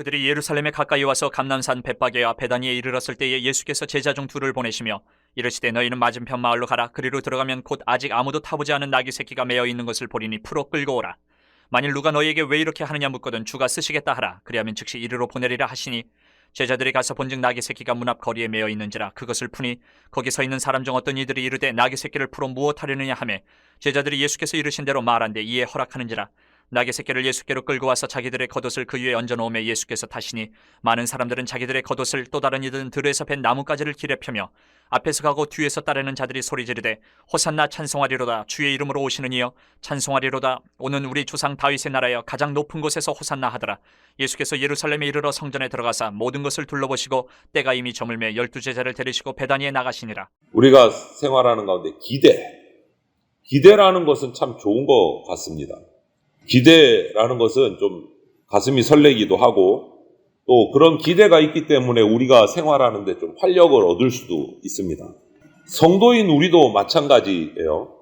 그들이 예루살렘에 가까이 와서 감람산 벳바게와 베다니에 이르렀을 때에 예수께서 제자 중 둘을 보내시며 이르시되 너희는 맞은편 마을로 가라. 그리로 들어가면 곧 아직 아무도 타보지 않은 나귀 새끼가 매어 있는 것을 보리니 풀어 끌고 오라. 만일 누가 너희에게 왜 이렇게 하느냐 묻거든 주가 쓰시겠다 하라. 그리하면 즉시 이리로 보내리라 하시니 제자들이 가서 본즉 나귀 새끼가 문 앞 거리에 매어 있는지라. 그것을 푸니 거기 서 있는 사람 중 어떤 이들이 이르되 나귀 새끼를 풀어 무엇하려느냐 하매 제자들이 예수께서 이르신 대로 말한데 이에 허락하는지라. 나귀 새끼를 예수께로 끌고 와서 자기들의 겉옷을 그 위에 얹어놓으며 예수께서 타시니 많은 사람들은 자기들의 겉옷을 또 다른 이들은 들에서 벤 나뭇가지를 길에 펴며 앞에서 가고 뒤에서 따르는 자들이 소리 지르되 호산나 찬송하리로다. 주의 이름으로 오시는 이여 찬송하리로다. 오는 우리 조상 다윗의 나라여 가장 높은 곳에서 호산나 하더라. 예수께서 예루살렘에 이르러 성전에 들어가사 모든 것을 둘러보시고 때가 이미 저물매 12제자를 데리시고 베다니에 나가시니라. 우리가 생활하는 가운데 기대라는 것은 참 좋은 것 같습니다. 기대라는 것은 좀 가슴이 설레기도 하고 또 그런 기대가 있기 때문에 우리가 생활하는데 좀 활력을 얻을 수도 있습니다. 성도인 우리도 마찬가지예요.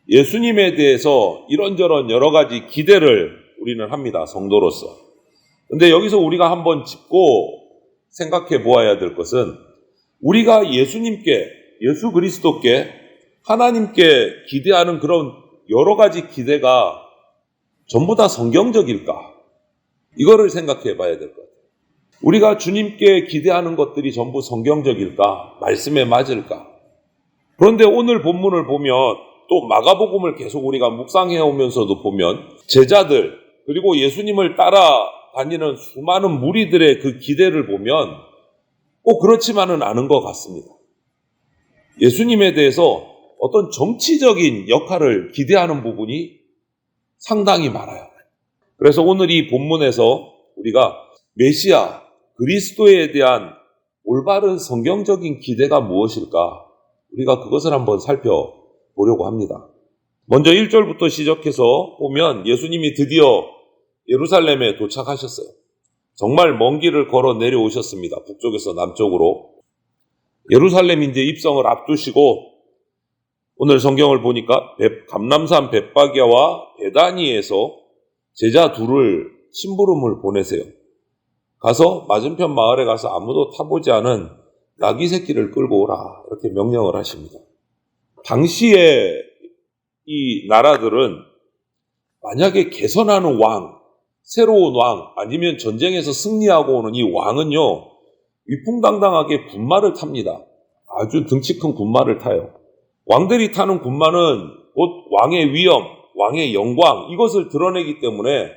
예수님에 대해서 이런저런 여러 가지 기대를 우리는 합니다. 성도로서. 근데 여기서 우리가 한번 짚고 생각해 보아야 될 것은 우리가 예수 그리스도께 하나님께 기대하는 그런 여러 가지 기대가 전부 다 성경적일까? 이거를 생각해 봐야 될 것 같아요. 우리가 주님께 기대하는 것들이 전부 성경적일까? 말씀에 맞을까? 그런데 오늘 본문을 보면 또 마가복음을 계속 우리가 묵상해 오면서도 보면 제자들 그리고 예수님을 따라다니는 수많은 무리들의 그 기대를 보면 꼭 그렇지만은 않은 것 같습니다. 예수님에 대해서 어떤 정치적인 역할을 기대하는 부분이 상당히 많아요. 그래서 오늘 이 본문에서 우리가 메시아, 그리스도에 대한 올바른 성경적인 기대가 무엇일까? 우리가 그것을 한번 살펴보려고 합니다. 먼저 1절부터 시작해서 보면 예수님이 드디어 예루살렘에 도착하셨어요. 정말 먼 길을 걸어 내려오셨습니다. 북쪽에서 남쪽으로. 예루살렘 이제 입성을 앞두시고 오늘 성경을 보니까 감람산 벳바게와 베다니에서 제자 둘을 심부름을 보내세요. 가서 맞은편 마을에 가서 아무도 타보지 않은 나귀 새끼를 끌고 오라 이렇게 명령을 하십니다. 당시에 이 나라들은 만약에 개선하는 왕, 새로운 왕 아니면 전쟁에서 승리하고 오는 이 왕은요 위풍당당하게 군마를 탑니다. 아주 등치 큰 군마를 타요. 왕들이 타는 군마는 곧 왕의 위엄, 왕의 영광 이것을 드러내기 때문에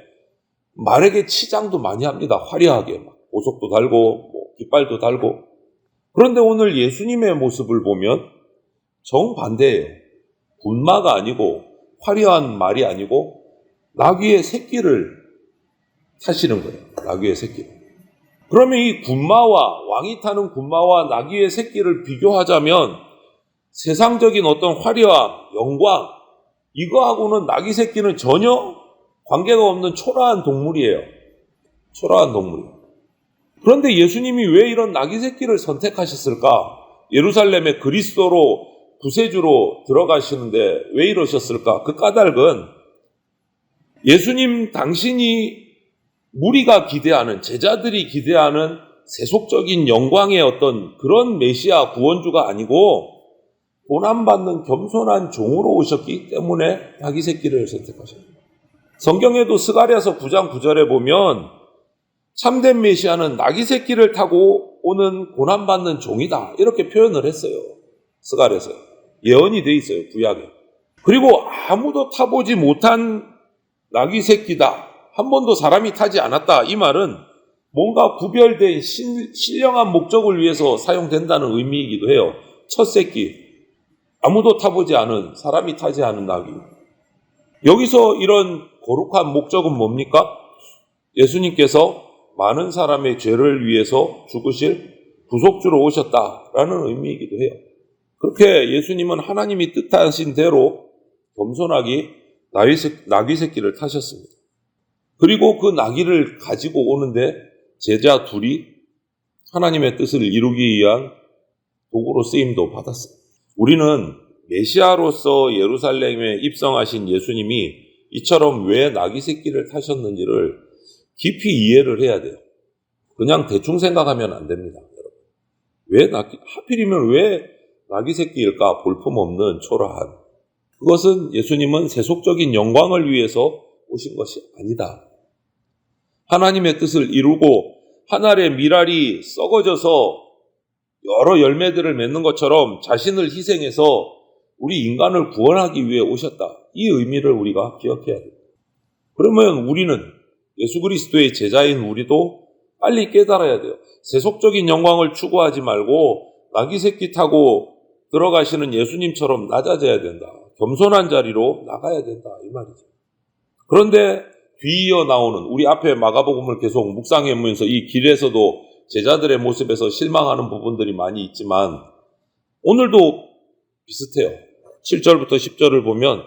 말에게 치장도 많이 합니다. 화려하게 보석도 달고 깃발도 달고. 그런데 오늘 예수님의 모습을 보면 정반대예요. 군마가 아니고 화려한 말이 아니고 나귀의 새끼를 타시는 거예요. 나귀의 새끼. 그러면 이 군마와 왕이 타는 군마와 나귀의 새끼를 비교하자면 세상적인 어떤 화려함, 영광 이거하고는 나귀 새끼는 전혀 관계가 없는 초라한 동물이에요. 초라한 동물이에요. 그런데 예수님이 왜 이런 나귀 새끼를 선택하셨을까? 예루살렘에 그리스도로 구세주로 들어가시는데 왜 이러셨을까? 그 까닭은 예수님 당신이 무리가 기대하는 제자들이 기대하는 세속적인 영광의 어떤 그런 메시아 구원주가 아니고 고난받는 겸손한 종으로 오셨기 때문에 나귀 새끼를 선택하셨습니다. 성경에도 스가랴서 9장 9절에 보면 참된 메시아는 나귀 새끼를 타고 오는 고난받는 종이다 이렇게 표현을 했어요. 스가랴서 예언이 돼 있어요. 구약에. 그리고 아무도 타보지 못한 나귀 새끼다. 한 번도 사람이 타지 않았다. 이 말은 뭔가 구별된 신령한 목적을 위해서 사용된다는 의미이기도 해요. 첫 새끼. 아무도 타보지 않은, 사람이 타지 않은 나귀. 여기서 이런 거룩한 목적은 뭡니까? 예수님께서 많은 사람의 죄를 위해서 죽으실 구속주로 오셨다라는 의미이기도 해요. 그렇게 예수님은 하나님이 뜻하신 대로 겸손하게 나귀 새끼를 타셨습니다. 그리고 그 나귀를 가지고 오는데 제자 둘이 하나님의 뜻을 이루기 위한 도구로 쓰임도 받았어요. 우리는 메시아로서 예루살렘에 입성하신 예수님이 이처럼 왜 나귀 새끼를 타셨는지를 깊이 이해를 해야 돼요. 그냥 대충 생각하면 안 됩니다. 여러분. 하필이면 왜 나귀 새끼일까? 볼품없는 초라한. 그것은 예수님은 세속적인 영광을 위해서 오신 것이 아니다. 하나님의 뜻을 이루고 한 알의 밀알이 썩어져서 여러 열매들을 맺는 것처럼 자신을 희생해서 우리 인간을 구원하기 위해 오셨다. 이 의미를 우리가 기억해야 돼요. 그러면 우리는 예수 그리스도의 제자인 우리도 빨리 깨달아야 돼요. 세속적인 영광을 추구하지 말고 나귀 새끼 타고 들어가시는 예수님처럼 낮아져야 된다. 겸손한 자리로 나가야 된다. 이 말이죠. 그런데 뒤이어 나오는 우리 앞에 마가복음을 계속 묵상해 보면서 이 길에서도 제자들의 모습에서 실망하는 부분들이 많이 있지만 오늘도 비슷해요. 7절부터 10절을 보면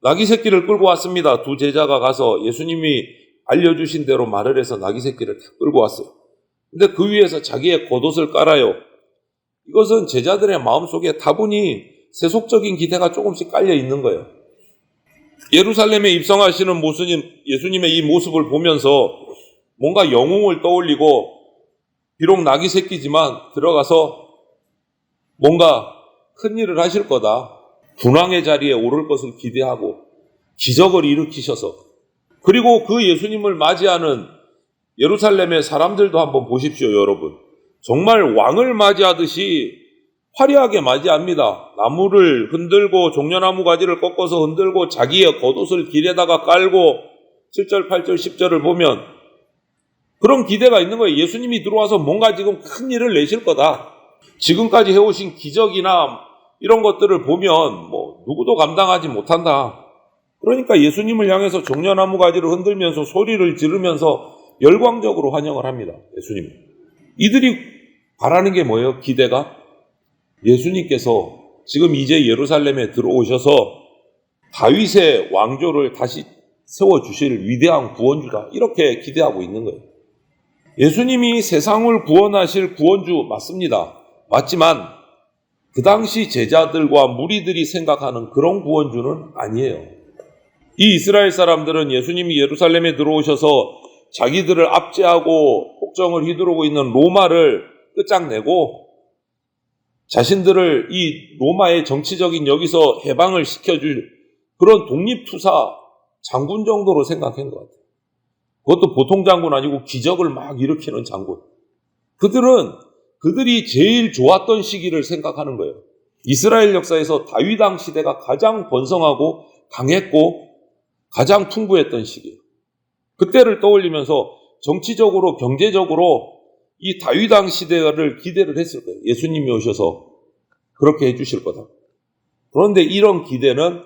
나귀 새끼를 끌고 왔습니다. 두 제자가 가서 예수님이 알려주신 대로 말을 해서 나귀 새끼를 다 끌고 왔어요. 근데 그 위에서 자기의 겉옷을 깔아요. 이것은 제자들의 마음속에 다분히 세속적인 기대가 조금씩 깔려 있는 거예요. 예루살렘에 입성하시는 예수님의 이 모습을 보면서 뭔가 영웅을 떠올리고 비록 나귀 새끼지만 들어가서 뭔가 큰 일을 하실 거다. 군왕의 자리에 오를 것을 기대하고 기적을 일으키셔서 그리고 그 예수님을 맞이하는 예루살렘의 사람들도 한번 보십시오, 여러분. 정말 왕을 맞이하듯이 화려하게 맞이합니다. 나무를 흔들고 종려나무 가지를 꺾어서 흔들고 자기의 겉옷을 길에다가 깔고 7절, 8절, 10절을 보면 그런 기대가 있는 거예요. 예수님이 들어와서 뭔가 지금 큰 일을 내실 거다. 지금까지 해오신 기적이나 이런 것들을 보면 누구도 감당하지 못한다. 그러니까 예수님을 향해서 종려나무 가지를 흔들면서 소리를 지르면서 열광적으로 환영을 합니다. 예수님. 이들이 바라는 게 뭐예요? 기대가? 예수님께서 지금 이제 예루살렘에 들어오셔서 다윗의 왕조를 다시 세워주실 위대한 구원주다. 이렇게 기대하고 있는 거예요. 예수님이 세상을 구원하실 구원주 맞습니다. 맞지만 그 당시 제자들과 무리들이 생각하는 그런 구원주는 아니에요. 이 이스라엘 사람들은 예수님이 예루살렘에 들어오셔서 자기들을 압제하고 폭정을 휘두르고 있는 로마를 끝장내고 자신들을 이 로마의 정치적인 여기서 해방을 시켜줄 그런 독립투사 장군 정도로 생각한 것 같아요. 그것도 보통 장군 아니고 기적을 막 일으키는 장군. 그들이 제일 좋았던 시기를 생각하는 거예요. 이스라엘 역사에서 다윗 왕 시대가 가장 번성하고 강했고 가장 풍부했던 시기예요. 그때를 떠올리면서 정치적으로 경제적으로 이 다윗 왕 시대를 기대를 했을 거예요. 예수님이 오셔서 그렇게 해주실 거다. 그런데 이런 기대는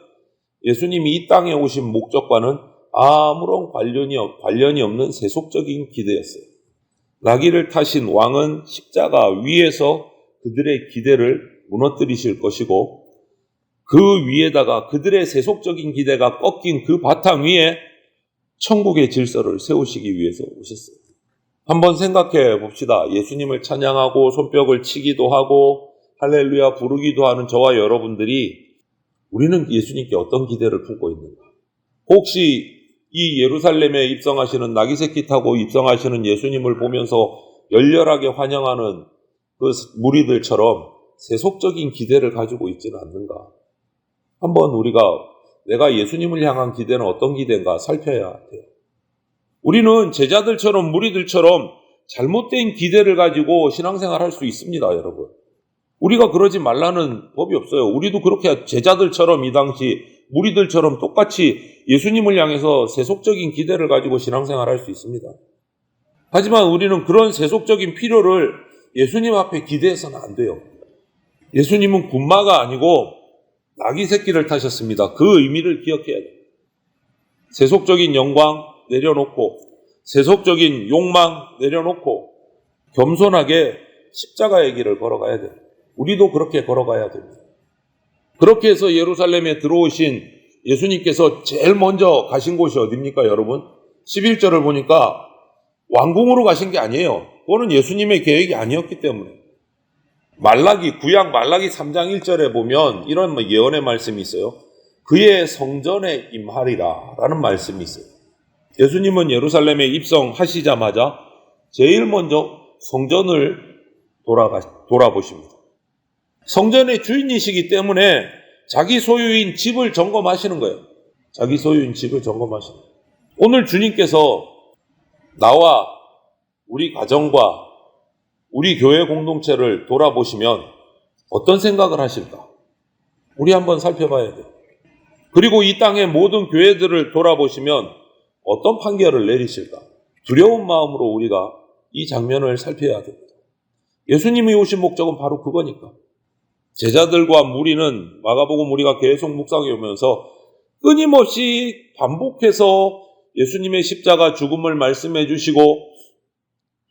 예수님이 이 땅에 오신 목적과는 아무런 관련이 없는 세속적인 기대였어요. 나귀를 타신 왕은 십자가 위에서 그들의 기대를 무너뜨리실 것이고 그 위에다가 그들의 세속적인 기대가 꺾인 그 바탕 위에 천국의 질서를 세우시기 위해서 오셨어요. 한번 생각해 봅시다. 예수님을 찬양하고 손뼉을 치기도 하고 할렐루야 부르기도 하는 저와 여러분들이 우리는 예수님께 어떤 기대를 품고 있는가? 혹시 이 예루살렘에 입성하시는 나귀 새끼 타고 입성하시는 예수님을 보면서 열렬하게 환영하는 그 무리들처럼 세속적인 기대를 가지고 있지는 않는가? 한번 우리가 내가 예수님을 향한 기대는 어떤 기대인가 살펴야 돼요. 우리는 제자들처럼 무리들처럼 잘못된 기대를 가지고 신앙생활 할 수 있습니다, 여러분. 우리가 그러지 말라는 법이 없어요. 우리도 그렇게 제자들처럼 이 당시 무리들처럼 똑같이 예수님을 향해서 세속적인 기대를 가지고 신앙생활 할 수 있습니다. 하지만 우리는 그런 세속적인 필요를 예수님 앞에 기대해서는 안 돼요. 예수님은 군마가 아니고 나귀 새끼를 타셨습니다. 그 의미를 기억해야 돼요. 세속적인 영광 내려놓고 세속적인 욕망 내려놓고 겸손하게 십자가의 길을 걸어가야 돼요. 우리도 그렇게 걸어가야 됩니다. 그렇게 해서 예루살렘에 들어오신 예수님께서 제일 먼저 가신 곳이 어디입니까, 여러분? 11절을 보니까 왕궁으로 가신 게 아니에요. 그거는 예수님의 계획이 아니었기 때문에. 구약 말라기 3장 1절에 보면 이런 예언의 말씀이 있어요. 그의 성전에 임하리라 라는 말씀이 있어요. 예수님은 예루살렘에 입성하시자마자 제일 먼저 성전을 돌아보십니다. 성전의 주인이시기 때문에 자기 소유인 집을 점검하시는 거예요. 자기 소유인 집을 점검하시는 거예요. 오늘 주님께서 나와 우리 가정과 우리 교회 공동체를 돌아보시면 어떤 생각을 하실까? 우리 한번 살펴봐야 돼요. 그리고 이 땅의 모든 교회들을 돌아보시면 어떤 판결을 내리실까? 두려운 마음으로 우리가 이 장면을 살펴야 됩니다. 예수님이 오신 목적은 바로 그거니까. 제자들과 무리는 마가복음 우리가 계속 묵상해 오면서 끊임없이 반복해서 예수님의 십자가 죽음을 말씀해 주시고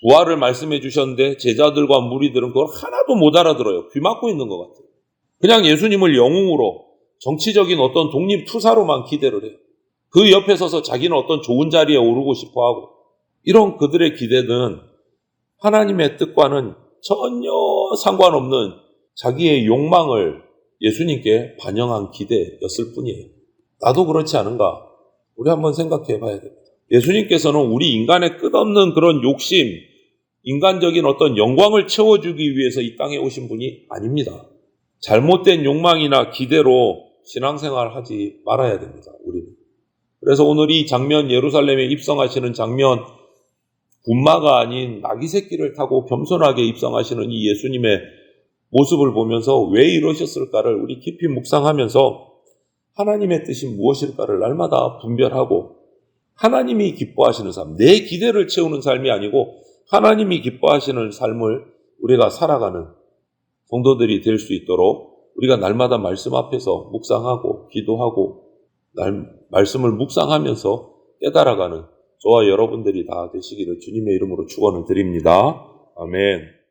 부활을 말씀해 주셨는데 제자들과 무리들은 그걸 하나도 못 알아들어요. 귀 막고 있는 것 같아요. 그냥 예수님을 영웅으로 정치적인 어떤 독립투사로만 기대를 해요. 그 옆에 서서 자기는 어떤 좋은 자리에 오르고 싶어하고 이런 그들의 기대는 하나님의 뜻과는 전혀 상관없는 자기의 욕망을 예수님께 반영한 기대였을 뿐이에요. 나도 그렇지 않은가? 우리 한번 생각해 봐야 됩니다. 예수님께서는 우리 인간의 끝없는 그런 욕심, 인간적인 어떤 영광을 채워주기 위해서 이 땅에 오신 분이 아닙니다. 잘못된 욕망이나 기대로 신앙생활 하지 말아야 됩니다. 우리는. 그래서 오늘 이 장면, 예루살렘에 입성하시는 장면, 군마가 아닌 나귀 새끼를 타고 겸손하게 입성하시는 이 예수님의 모습을 보면서 왜 이러셨을까를 우리 깊이 묵상하면서 하나님의 뜻이 무엇일까를 날마다 분별하고 하나님이 기뻐하시는 삶, 내 기대를 채우는 삶이 아니고 하나님이 기뻐하시는 삶을 우리가 살아가는 성도들이 될 수 있도록 우리가 날마다 말씀 앞에서 묵상하고 기도하고 말씀을 묵상하면서 깨달아가는 저와 여러분들이 다 되시기를 주님의 이름으로 축원을 드립니다. 아멘.